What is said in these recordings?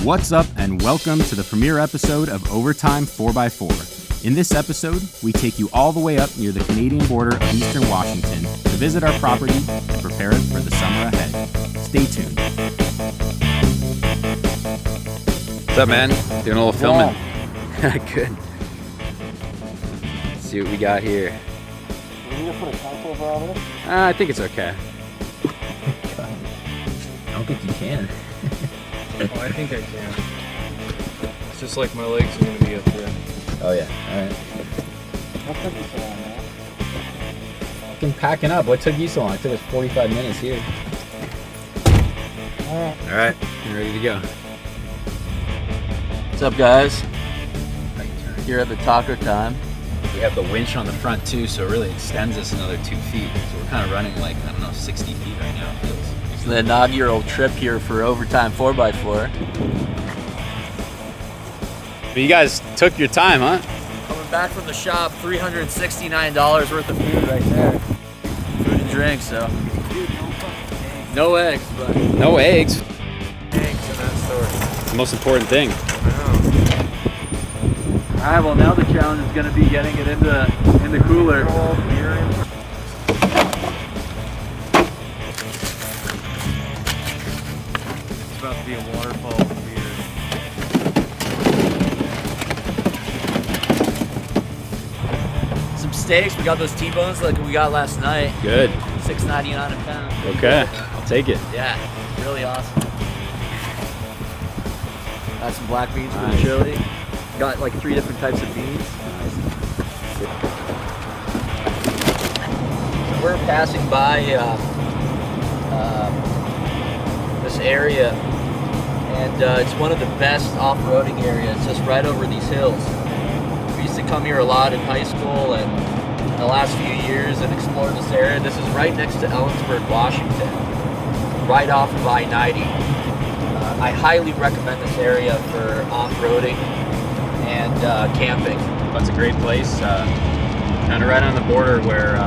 What's up, and welcome to the premiere episode of Overtime 4x4. In this episode, we take you all the way up near the Canadian border of Eastern Washington to visit our property and prepare it for the summer ahead. Stay tuned. What's up, man? Doing a little filming. Good. Let's see what we got here. Are you gonna put a tank over on it? I think it's okay. I don't think you can. Oh, I think I can. It's just like my legs are gonna be up there. Oh yeah, alright. What took you so long, man? Fucking packing up. What took you so long? It took us 45 minutes here. Alright, you're ready to go. What's up, guys? Here at the taco time. We have the winch on the front too, so it really extends us another 2 feet. So we're kind of running like, I don't know, 60 feet right now, it feels. It's the inaugural trip here for Overtime 4x4. But you guys took your time, huh? Coming back from the shop, $369 worth of food right there. Food and drink, so. No eggs, but. No eggs. Eggs in that store. The most important thing. Alright, well now the challenge is gonna be getting it in the cooler. It's about to be a waterfall of beer. Some steaks, we got those T-bones like we got last night. Good. $6.99 a pound. Okay, I'll take it. Yeah, really awesome. Got some black beans for the Nice. chili. Got like 3 different types of beans. So we're passing by this area, and it's one of the best off-roading areas, just right over these hills. We used to come here a lot in high school and in the last few years and explore this area. This is right next to Ellensburg, Washington, right off of I-90. I highly recommend this area for off-roading and camping. That's a great place. Kind of right on the border where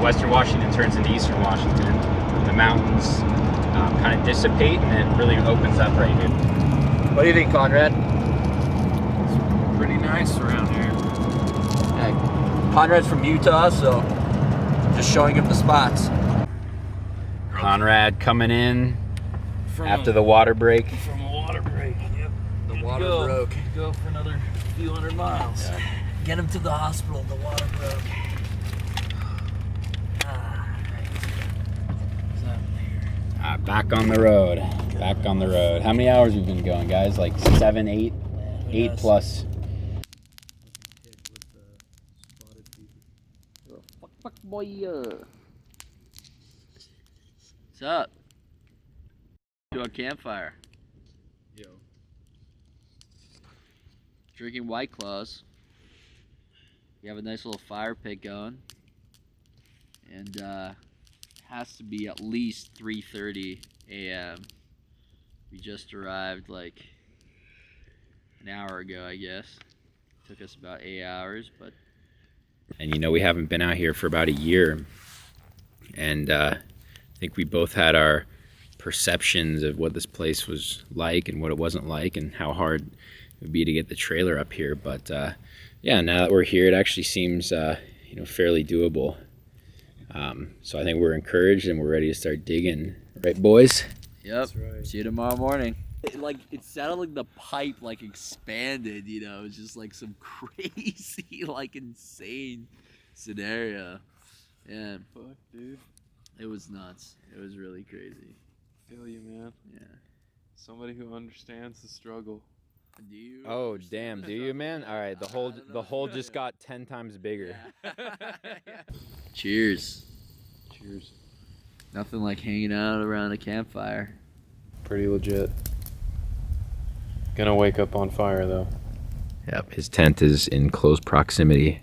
Western Washington turns into Eastern Washington. The mountains kind of dissipate and it really opens up right here. What do you think, Conrad? It's pretty nice around here. Conrad's from Utah, so just showing him the spots. Conrad coming in From after the water break. From a water break, yep. The water Go. broke. Go for another few hundred miles. Yeah. Get him to the hospital. The water broke. Back on the road. Back on the road. How many hours we've been going, guys? Like 7, 8? 8 plus. Fuck boy. What's up? To a campfire. Yo. Drinking White Claws. We have a nice little fire pit going. And has to be at least 3:30 a.m. We just arrived like an hour ago, I guess. Took us about 8 hours, but And you know, we haven't been out here for about a year. And I think we both had our perceptions of what this place was like and what it wasn't like and how hard it would be to get the trailer up here. But yeah, now that we're here, it actually seems fairly doable. So I think we're encouraged and we're ready to start digging. Right, boys? yep. That's right. See you tomorrow morning. It sounded like the pipe expanded, you know, it's just like some crazy, insane scenario. Yeah, Fuck, dude. it was nuts. It was really crazy. Feel you, man. Yeah. Somebody who understands the struggle. Do you? Oh, damn. Do you, man? All right. The hole just got 10 times bigger. Cheers. Cheers. Nothing like hanging out around a campfire. Pretty legit. Gonna wake up on fire though. Yep. His tent is in close proximity.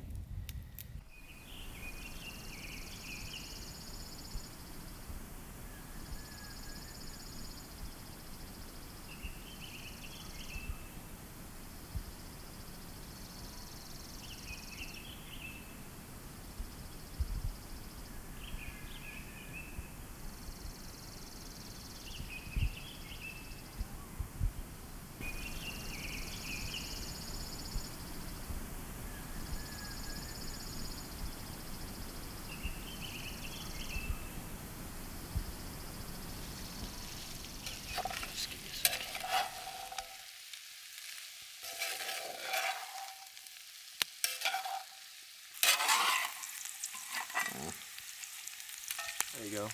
There you go.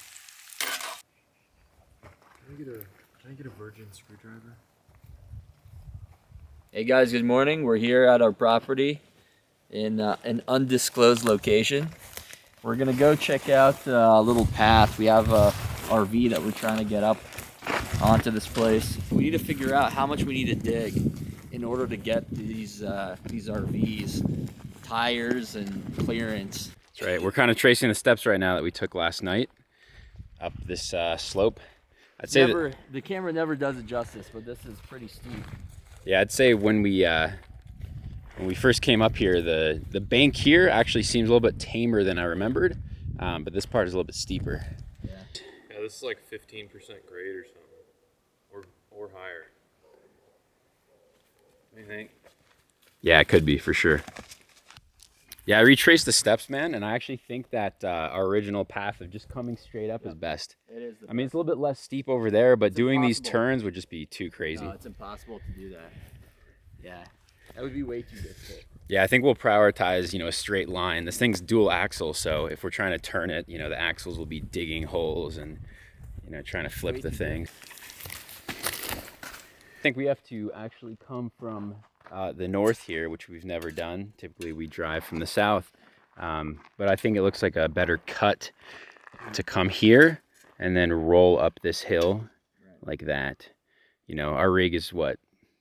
Can I get a virgin screwdriver? Hey guys, good morning. We're here at our property in an undisclosed location. We're gonna go check out a little path. We have a RV that we're trying to get up onto this place. We need to figure out how much we need to dig in order to get these RVs, tires and clearance. That's right. We're kind of tracing the steps right now that we took last night up this slope. I'd say the camera never does it justice, but this is pretty steep. Yeah, I'd say when we first came up here, the bank here actually seems a little bit tamer than I remembered, but this part is a little bit steeper. Yeah, this is like 15% grade or something, or higher. What do you think? Yeah, it could be for sure. Yeah, I retraced the steps, man, and I actually think that our original path of just coming straight up is best. It is. I mean, it's a little bit less steep over there, but doing these turns would just be too crazy. No, it's impossible to do that. Yeah, that would be way too difficult. Yeah, I think we'll prioritize, a straight line. This thing's dual axle, so if we're trying to turn it, the axles will be digging holes and, trying to flip the thing. I think we have to actually come from the north here, which we've never done. Typically we drive from the south, but I think it looks like a better cut to come here and then roll up this hill like that. Our rig is what,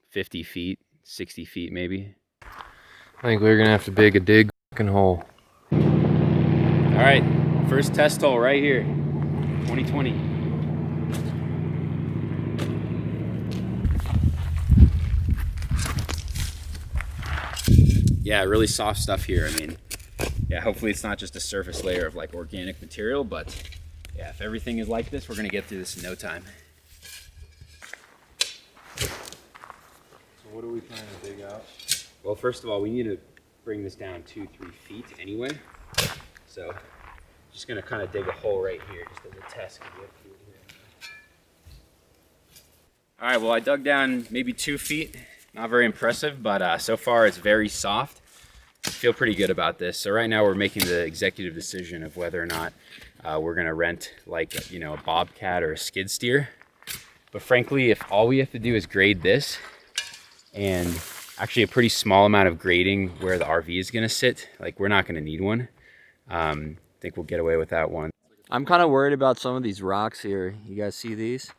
50 feet, 60 feet maybe? I think we're gonna have to dig a fucking hole. All right, first test hole right here, 2020. Yeah, really soft stuff here. I mean, yeah, hopefully it's not just a surface layer of like organic material, but yeah, if everything is like this, we're gonna get through this in no time. So what are we trying to dig out? Well, first of all, we need to bring this down 2-3 feet anyway. So just gonna kind of dig a hole right here just as a test. All right, well, I dug down maybe 2 feet. Not very impressive, but so far it's very soft. I feel pretty good about this. So right now we're making the executive decision of whether or not we're gonna rent like, a bobcat or a skid steer. But frankly, if all we have to do is grade this and actually a pretty small amount of grading where the RV is gonna sit, like we're not gonna need one. I think we'll get away with that one. I'm kind of worried about some of these rocks here. You guys see these?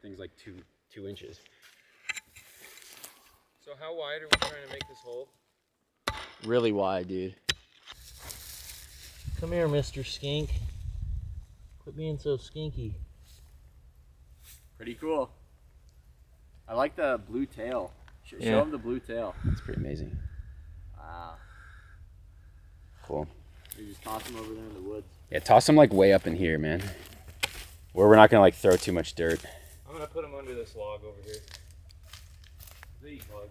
Things like two inches. So how wide are we trying to make this hole? Really wide, dude. Come here, Mr. Skink. Quit being so skinky. Pretty cool. I like the blue tail. Show him the blue tail. It's pretty amazing. Wow. Cool. You just toss them over there in the woods. Yeah, toss them like way up in here, man. Where we're not gonna like throw too much dirt. I'm gonna put them under this log over here. They eat bugs.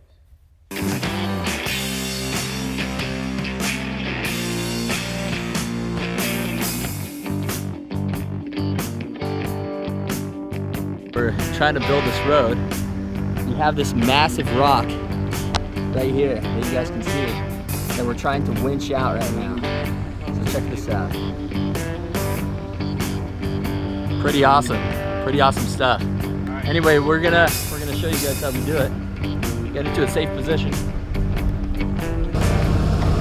We're trying to build this road. We have this massive rock right here that you guys can see that we're trying to winch out right now. So check this out. Pretty awesome stuff. Anyway, we're gonna show you guys how we do it. Get into a safe position.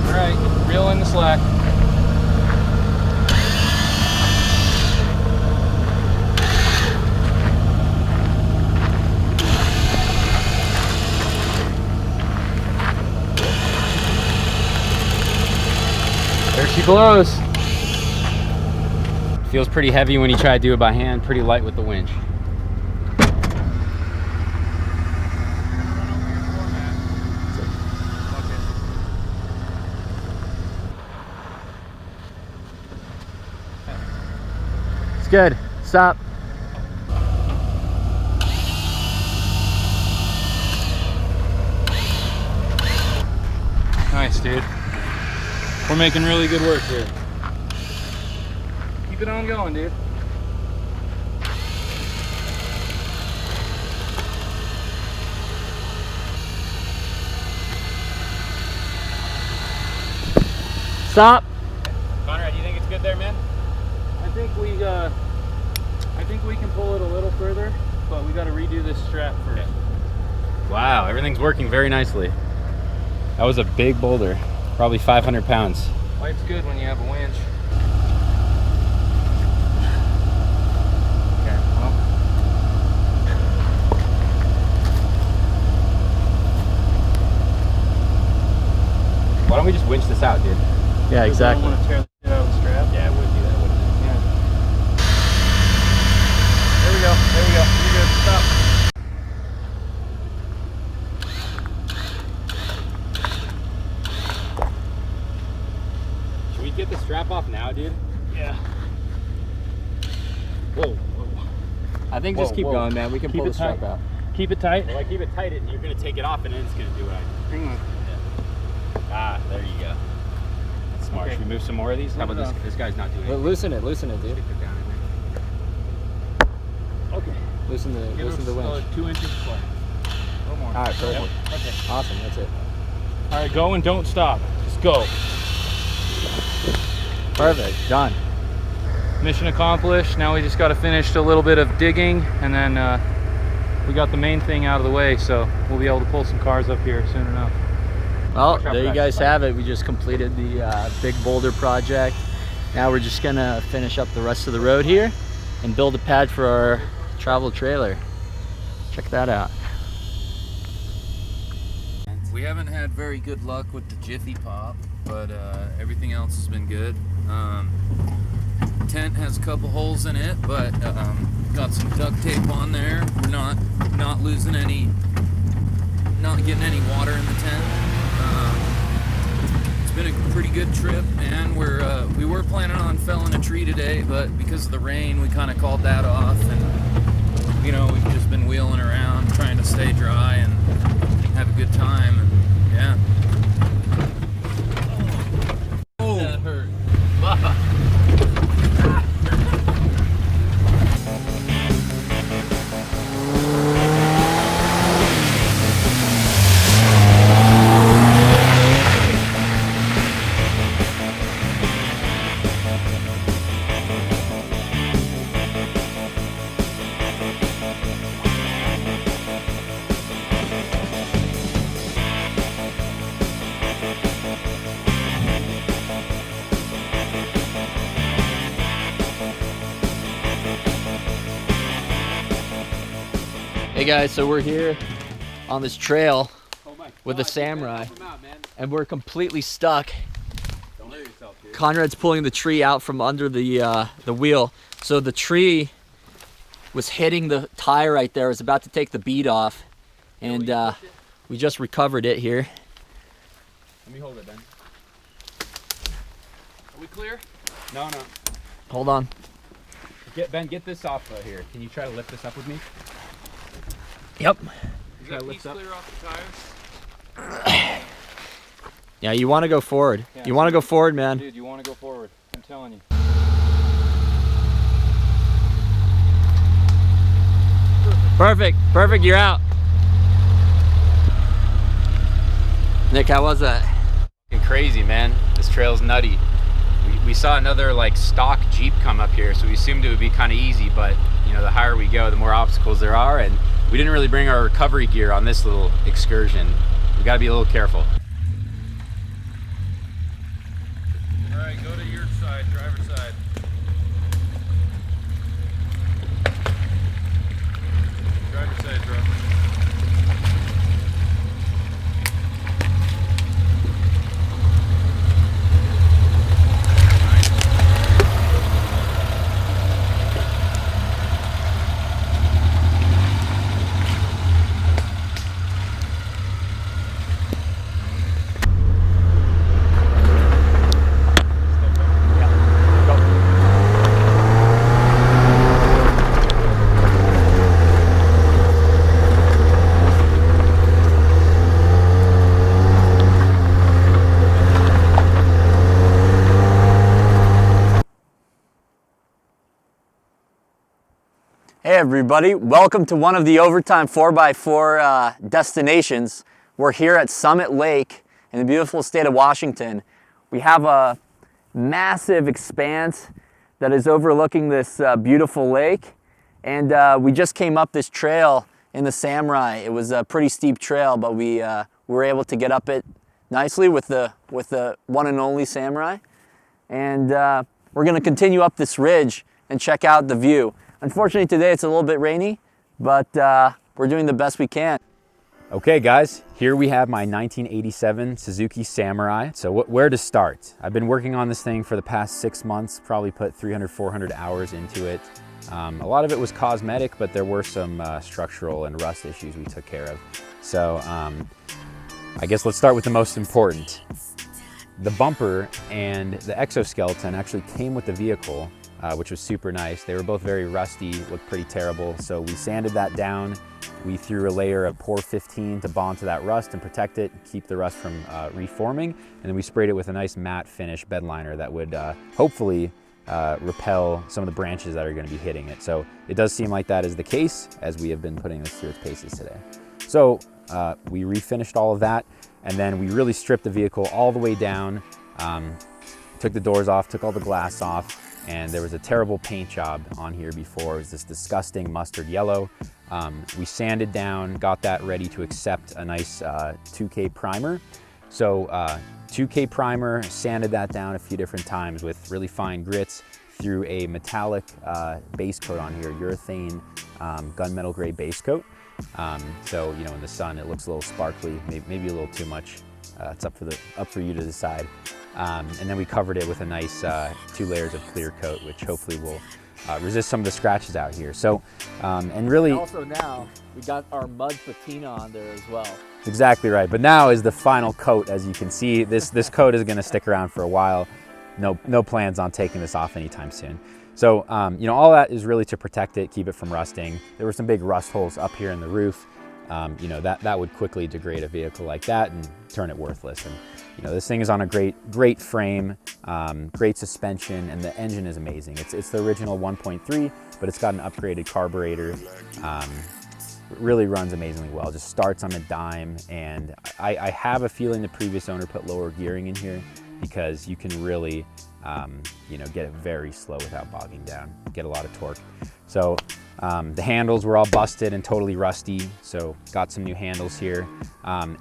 All right, reel in the slack. There she blows. Feels pretty heavy when you try to do it by hand, pretty light with the winch. It's good. Stop. Nice, dude. We're making really good work here. Keep it on going, dude. Stop. Conrad, do you think it's good there, man? I think we can pull it a little further, but we got to redo this strap first. Okay. Wow, everything's working very nicely. That was a big boulder, probably 500 pounds. Life's good when you have a winch. Okay, well. Why don't we just winch this out, dude? Yeah, exactly. I don't want to tear the shit out of the strap. Yeah, I would do that, wouldn't it? Yeah. There we go. There we go. You're good. Stop. Should we get the strap off now, dude? Yeah. Whoa. I think Whoa, just keep whoa. going, man. We can Keep pull it the strap tight. out. Keep it tight. Well, I keep it tight, and you're gonna take it off, and then it's gonna do what I do. Hang on. Ah, there you go. That's smart. Okay. Should we move some more of these? How about Move it this? off. This guy's not doing it. Loosen it, dude. Stick it down in there. Okay. Loosen Give the us winch. 2 inches play. A little more. All right, perfect. Okay. Awesome, that's it. All right, go and don't stop. Just go. Perfect, done. Mission accomplished. Now we just got to finish a little bit of digging, and then we got the main thing out of the way, so we'll be able to pull some cars up here soon enough. Well, Watch out there for you that guys spike. have it. We just completed the big boulder project. Now we're just gonna finish up the rest of the road here and build a pad for our travel trailer. Check that out. We haven't had very good luck with the Jiffy Pop, but everything else has been good. Tent has a couple holes in it, but got some duct tape on there. We're not losing any, not getting any water in the tent. It's been a pretty good trip, and we were planning on felling a tree today, but because of the rain, we kind of called that off. And you know, we've just been wheeling around trying to stay dry and have a good time. And yeah. Oh, that hurt. Hey guys, so we're here on this trail with the Samurai, and we're completely stuck. Don't hurt yourself, dude. Conrad's pulling the tree out from under the wheel. So the tree was hitting the tire right there. It was about to take the bead off, and we just recovered it here. Let me hold it, Ben. Are we clear? No. Hold on. Get this off here. Can you try to lift this up with me? Yep. Is that piece clear off the tires? Yeah, you want to go forward. Yeah. You want to go forward, man. Dude, you want to go forward. I'm telling you. Perfect, you're out. Nick, how was that? Fucking crazy, man. This trail's nutty. We saw another like stock Jeep come up here, so we assumed it would be kind of easy, but you know, the higher we go, the more obstacles there are, and we didn't really bring our recovery gear on this little excursion. We got to be a little careful. All right, go to your side, driver's side. Driver's side, bro. Hey everybody, welcome to one of the Overtime 4x4 destinations. We're here at Summit Lake in the beautiful state of Washington. We have a massive expanse that is overlooking this beautiful lake. And we just came up this trail in the Samurai. It was a pretty steep trail, but we were able to get up it nicely with the one and only Samurai. And we're gonna continue up this ridge and check out the view. Unfortunately today it's a little bit rainy, but we're doing the best we can. Okay guys, here we have my 1987 Suzuki Samurai. So where to start? I've been working on this thing for the past 6 months, probably put 300, 400 hours into it. A lot of it was cosmetic, but there were some structural and rust issues we took care of. So I guess let's start with the most important. The bumper and the exoskeleton actually came with the vehicle, which was super nice. They were both very rusty, looked pretty terrible. So we sanded that down. We threw a layer of Pour 15 to bond to that rust and protect it, keep the rust from reforming. And then we sprayed it with a nice matte finish bed liner that would hopefully repel some of the branches that are going to be hitting it. So it does seem like that is the case as we have been putting this through its paces today. So we refinished all of that, and then we really stripped the vehicle all the way down, took the doors off, took all the glass off, and there was a terrible paint job on here before. It was this disgusting mustard yellow. We sanded down, got that ready to accept a nice 2K primer. So 2K primer, sanded that down a few different times with really fine grits, threw a metallic base coat on here, urethane gunmetal gray base coat. So you know, in the sun it looks a little sparkly, maybe a little too much. It's up for you to decide. And then we covered it with a nice 2 layers of clear coat, which hopefully will resist some of the scratches out here. So, and really... And also now, we got our mud patina on there as well. Exactly right, but now is the final coat. As you can see, this coat is gonna stick around for a while. No plans on taking this off anytime soon. So, you know, all that is really to protect it, keep it from rusting. There were some big rust holes up here in the roof. You know, that would quickly degrade a vehicle like that and turn it worthless. And you know, this thing is on a great frame, great suspension, and the engine is amazing. It's the original 1.3, but it's got an upgraded carburetor. It really runs amazingly well. Just starts on a dime, and I have a feeling the previous owner put lower gearing in here because you can really, you know, get it very slow without bogging down, get a lot of torque. So the handles were all busted and totally rusty, so got some new handles here.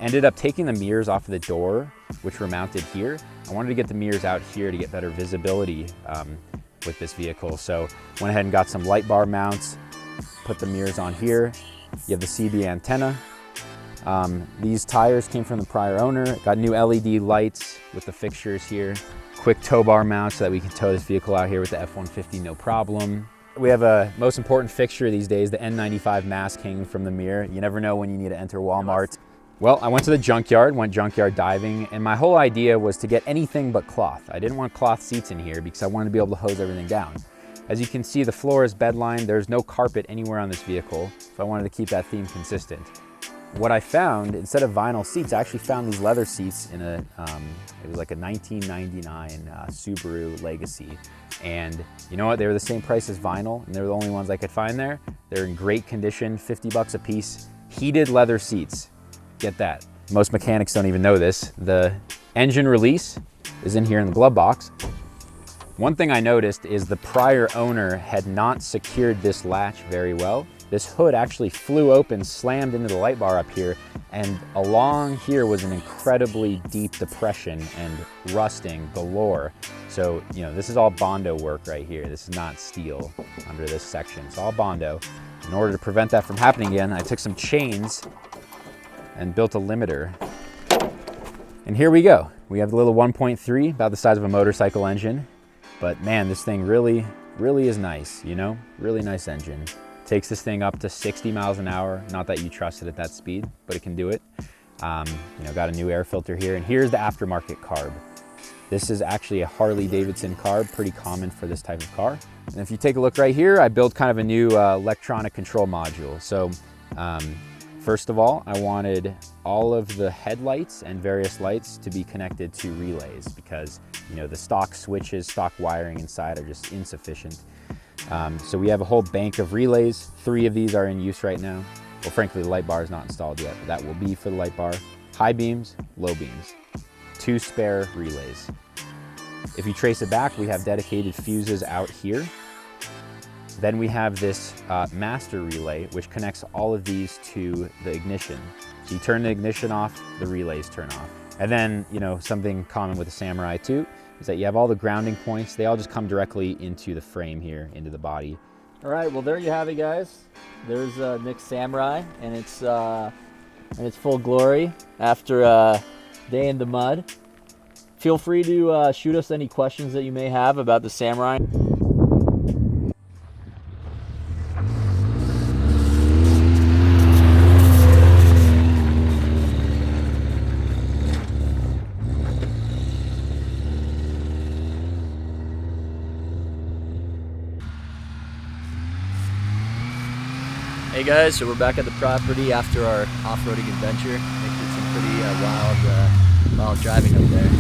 Ended up taking the mirrors off of the door, which were mounted here. I wanted to get the mirrors out here to get better visibility with this vehicle. So went ahead and got some light bar mounts, put the mirrors on here. You have the CB antenna. These tires came from the prior owner. Got new LED lights with the fixtures here. Quick tow bar mount so that we can tow this vehicle out here with the F-150 no problem. We have a most important fixture these days, the N95 mask hanging from the mirror. You never know when you need to enter Walmart. Well, I went to the junkyard, went junkyard diving, and my whole idea was to get anything but cloth. I didn't want cloth seats in here because I wanted to be able to hose everything down. As you can see, the floor is bed lined. There's no carpet anywhere on this vehicle, so I wanted to keep that theme consistent. What I found, instead of vinyl seats, I actually found these leather seats in a, it was like a 1999 Subaru Legacy. And you know what, they were the same price as vinyl, and they were the only ones I could find there. They're in great condition, 50 bucks a piece. Heated leather seats, get that. Most mechanics don't even know this. The engine release is in here in the glove box. One thing I noticed is the prior owner had not secured this latch very well. This hood actually flew open, slammed into the light bar up here, and along here was an incredibly deep depression and rusting galore. So, you know, this is all Bondo work right here. This is not steel under this section. It's all Bondo. In order to prevent that from happening again, I took some chains and built a limiter. And here we go. We have the little 1.3, about the size of a motorcycle engine. But man, this thing really is nice, you know? Really nice engine. Takes this thing up to 60 miles an hour. Not that you trust it at that speed, but it can do it. You know, got a new air filter here, and here's the aftermarket carb. This is actually a Harley-Davidson carb, pretty common for this type of car. And if you take a look right here, I built kind of a new electronic control module. So first of all, I wanted all of the headlights and various lights to be connected to relays because, you know, the stock switches, stock wiring inside are just insufficient. So we have a whole bank of relays. 3 of these are in use right now. Well, frankly, the light bar is not installed yet, but that will be for the light bar. High beams, low beams. 2 spare relays. If you trace it back, we have dedicated fuses out here. Then we have this master relay, which connects all of these to the ignition. So you turn the ignition off, the relays turn off. And then, you know, something common with the Samurai too, is that you have all the grounding points. They all just come directly into the frame here, into the body. All right, well there you have it, guys. There's Nick's Samurai, and it's full glory after a day in the mud. Feel free to shoot us any questions that you may have about the Samurai. Hey guys, so we're back at the property after our off-roading adventure. Nick did some pretty wild driving up there.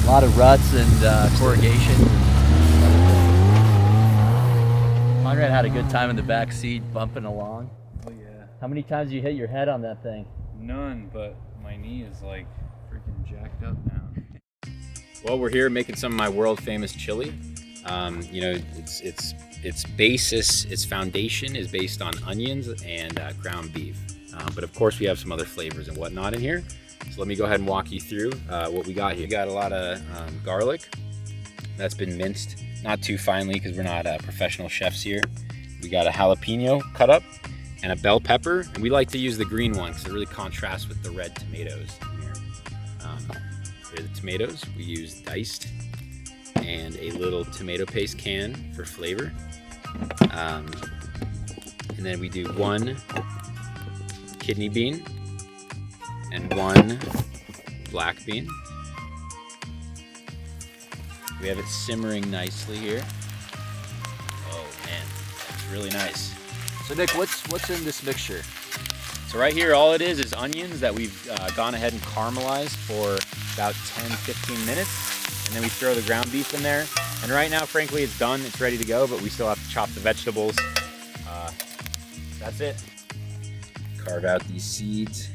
A lot of ruts and corrugation. Conrad had a good time in the back seat, bumping along. Oh yeah. How many times did you hit your head on that thing? None, but my knee is like freaking jacked up now. Well, we're here making some of my world famous chili. You know, its basis, its foundation is based on onions and ground beef. But of course we have some other flavors and whatnot in here. So let me go ahead and walk you through what we got here. We got a lot of garlic that's been minced, not too finely because we're not professional chefs here. We got a jalapeno cut up and a bell pepper. And we like to use the green one because it really contrasts with the red tomatoes in here. Here are the tomatoes. We use diced and a little tomato paste can for flavor. And then we do 1 kidney bean and 1 black bean. We have it simmering nicely here. Oh man, that's really nice. So Nick, what's in this mixture? So right here, all it is onions that we've gone ahead and caramelized for about 10-15 minutes. And then we throw the ground beef in there. And right now, frankly, it's done. It's ready to go, but we still have to chop the vegetables. That's it. Carve out these seeds.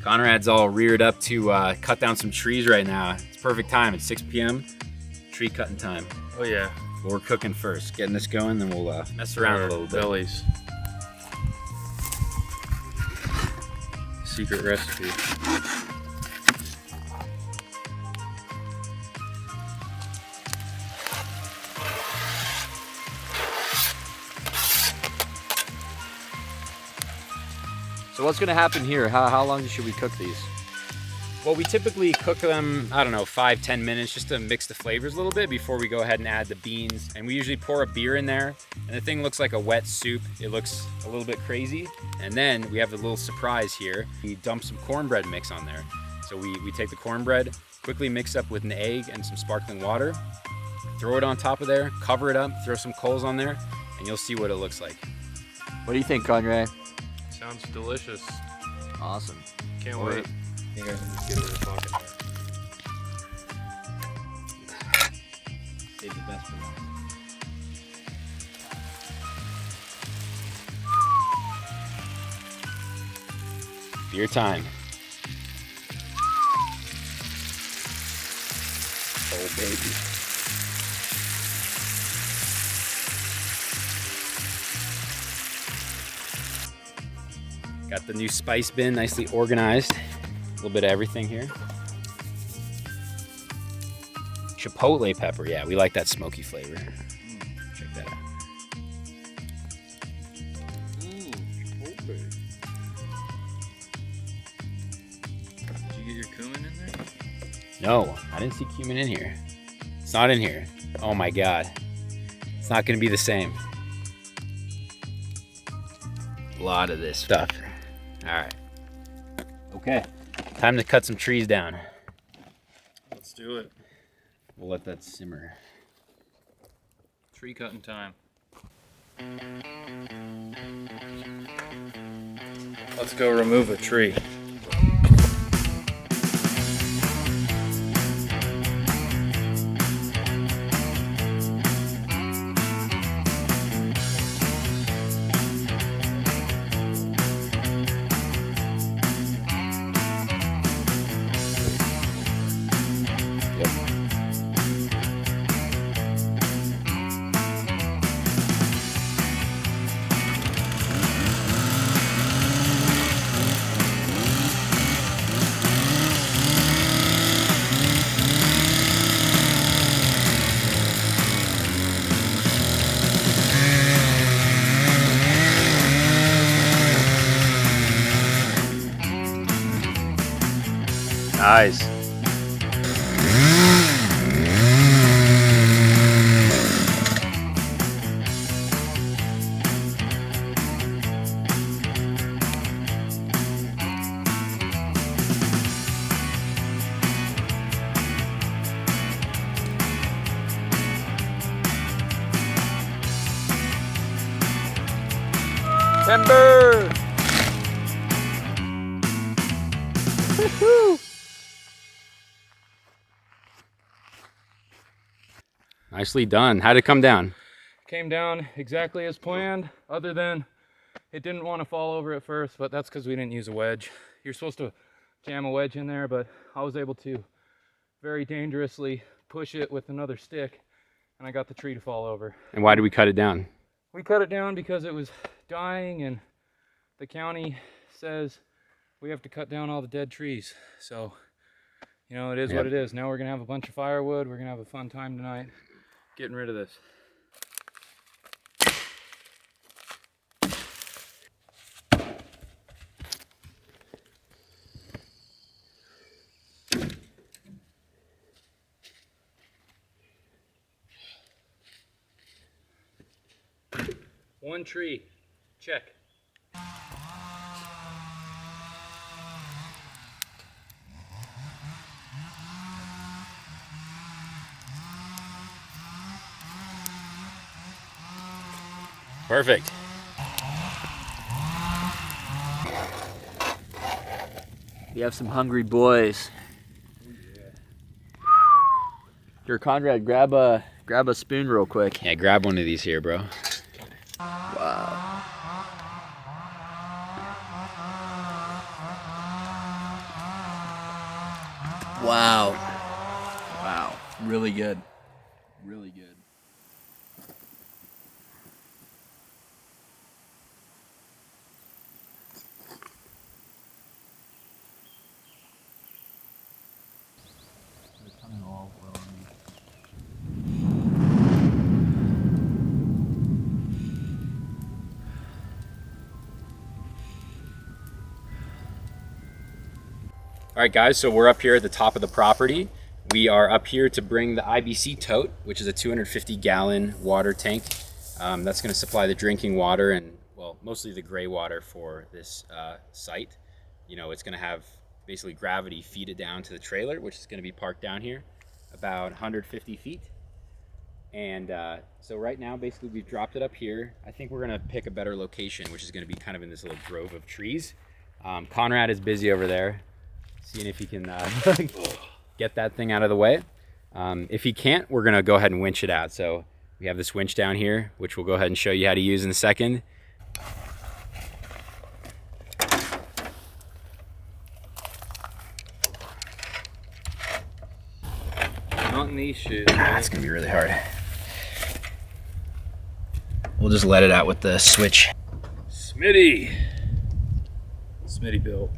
Conrad's all reared up to cut down some trees right now. It's perfect time. It's 6 p.m. Tree cutting time. Oh yeah. But we're cooking first. Getting this going, then we'll mess around a little bit. Bellies. Secret recipe. So what's gonna happen here? How long should we cook these? Well, we typically cook them, I don't know, 5-10 minutes just to mix the flavors a little bit before we go ahead and add the beans. And we usually pour a beer in there, and the thing looks like a wet soup. It looks a little bit crazy. And then we have a little surprise here. We dump some cornbread mix on there. So we take the cornbread, quickly mix up with an egg and some sparkling water, throw it on top of there, cover it up, throw some coals on there, and you'll see what it looks like. What do you think, Conrad? Sounds delicious. Awesome. Can't wait. You guys can just get it in the pocket there. Save the best for last. Beer time. Oh baby. Got the new spice bin nicely organized. A little bit of everything here. Chipotle pepper, yeah, we like that smoky flavor. Check that out. Did you get your cumin in there? No, I didn't see cumin in here. It's not in here. Oh my God. It's not gonna be the same. A lot of this stuff. All right. Okay, time to cut some trees down. Let's do it. We'll let that simmer. Tree cutting time. Let's go remove a tree. Nice. Timber! Nicely done. How'd it come down? Came down exactly as planned, other than it didn't want to fall over at first, but that's because we didn't use a wedge. You're supposed to jam a wedge in there, but I was able to very dangerously push it with another stick, and I got the tree to fall over. And why did we cut it down? We cut it down because it was dying, and the county says we have to cut down all the dead trees. So, you know, it is what it is. Now we're gonna have a bunch of firewood. We're gonna have a fun time tonight getting rid of this. One tree, check. Perfect. We have some hungry boys. Here, Conrad, grab a spoon real quick. Yeah, grab one of these here, bro. Wow. Wow. Wow. Really good. Really good. All right, guys, so we're up here at the top of the property. We are up here to bring the IBC tote, which is a 250-gallon water tank. That's going to supply the drinking water and, well, mostly the gray water for this site. You know, it's going to have basically gravity feed it down to the trailer, which is going to be parked down here about 150 feet. And so right now, basically, we've dropped it up here. I think we're going to pick a better location, which is going to be kind of in this little grove of trees. Conrad is busy over there, seeing if he can get that thing out of the way. If he can't, we're gonna go ahead and winch it out. So we have this winch down here, which we'll go ahead and show you how to use in a second. Not in these shoes. That's gonna be really hard. We'll just let it out with the switch. Smitty built.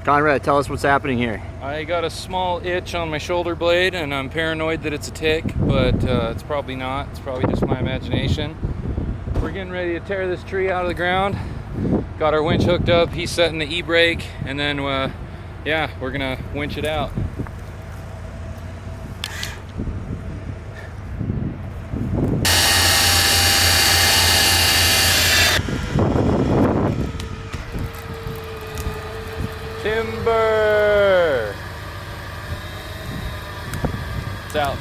Conrad, tell us what's happening here. I got a small itch on my shoulder blade and I'm paranoid that it's a tick, but it's probably not. It's probably just my imagination. We're getting ready to tear this tree out of the ground. Got our winch hooked up, he's setting the e-brake, and then yeah, we're gonna winch it out. Timber! It's out.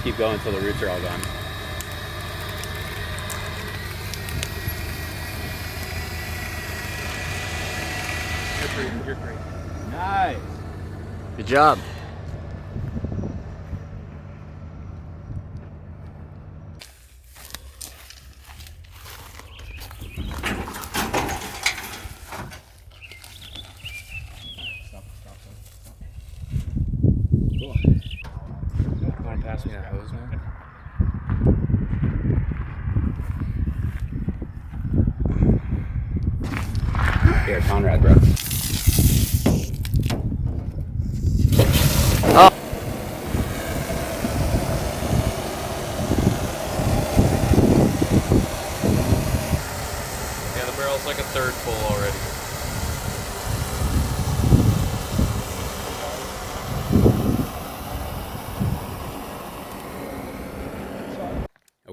Keep going until the roots are all gone. You're great. Nice. Good job. Cool. You want to pass me that hose, man? Here, Conrad, bro.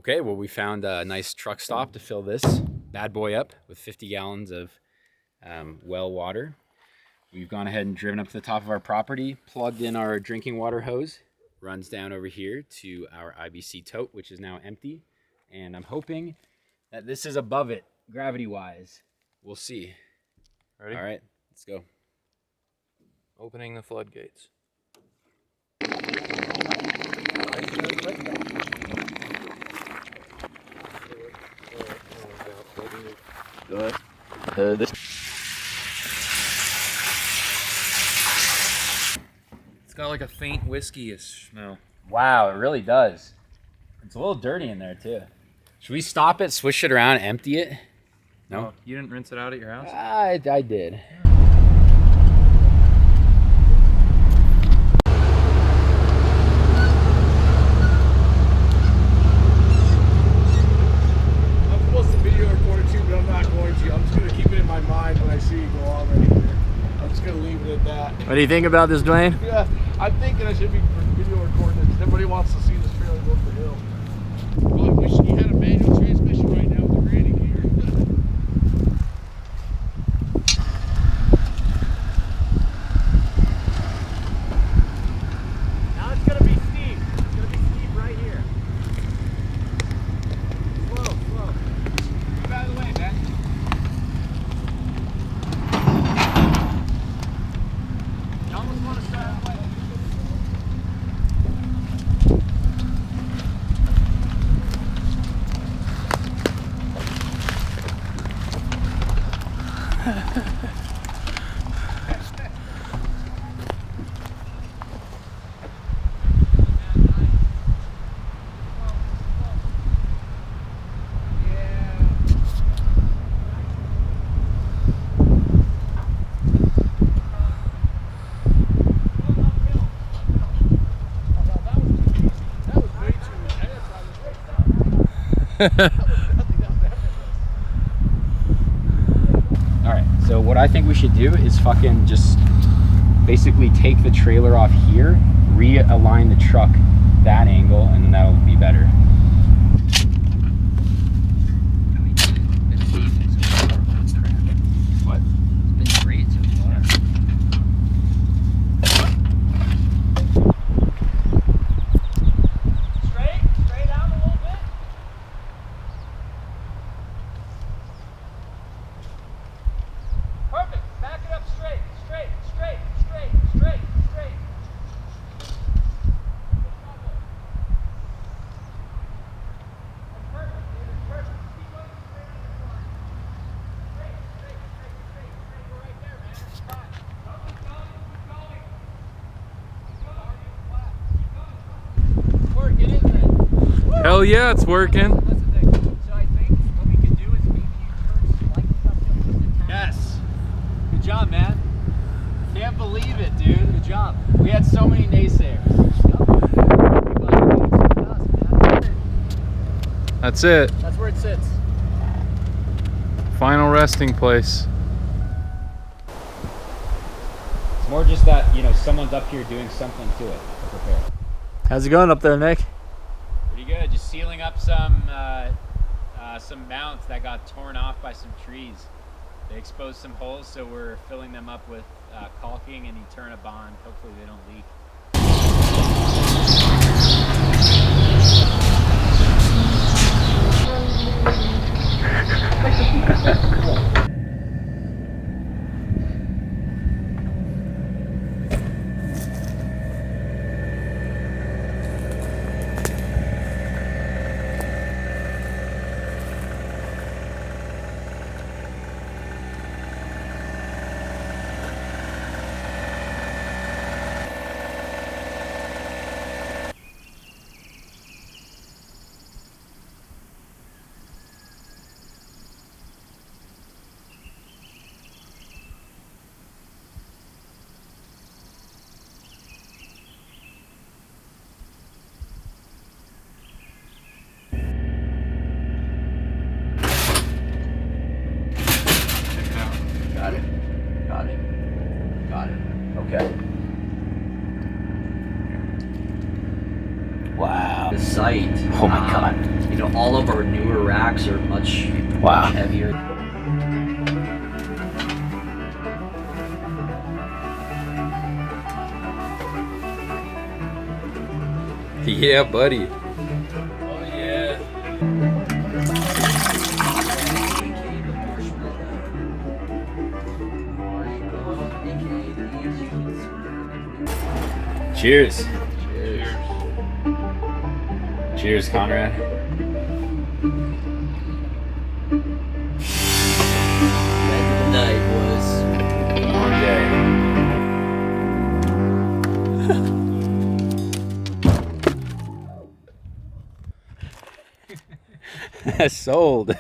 Okay, well, we found a nice truck stop to fill this bad boy up with 50 gallons of well water. We've gone ahead and driven up to the top of our property, plugged in our drinking water hose, runs down over here to our IBC tote, which is now empty. And I'm hoping that this is above it, gravity-wise. We'll see. Ready? All right, let's go. Opening the floodgates. Good. It's got like a faint whiskey-ish smell. Wow, it really does. It's a little dirty in there, too. Should we stop it, swish it around, empty it? No? Oh, you didn't rinse it out at your house? I did. I'm supposed to video record it too, but I'm not going to. I'm just going to keep it in my mind when I see you go on right here. I'm just going to leave it at that. What do you think about this, Dwayne? Yeah, I'm thinking I should be video recording it because everybody wants to see this trailer go up the hill. Well, I wish you had a manual transmission right now with the granny gear. Now it's gonna be steep. It's gonna be steep right here. Slow, slow. Move out of the way, Ben. You almost want to start out way. All right, so what I think we should do is fucking just basically take the trailer off here, realign the truck that angle, and then that'll be better. What? It's been great so far. Straight out a little bit. Perfect. Back it up straight. Hell yeah, it's working. So I think what we could do is maybe you turn slightly uphill just a tad. Yes. Good job, man. Can't believe it, dude. Good job. We had so many naysayers. That's it. That's where it sits. Final resting place. It's more just that, you know, someone's up here doing something to it to prepare. How's it going up there, Nick? Pretty good. Just sealing up some mounts that got torn off by some trees. They exposed some holes, so we're filling them up with caulking and Eterna bond. Hopefully they don't leak. the site. Oh my God. You know, all of our newer racks are much heavier. Yeah, buddy. Oh yeah. Cheers. Cheers. Cheers, Conrad. End of the night was. Long day. Sold.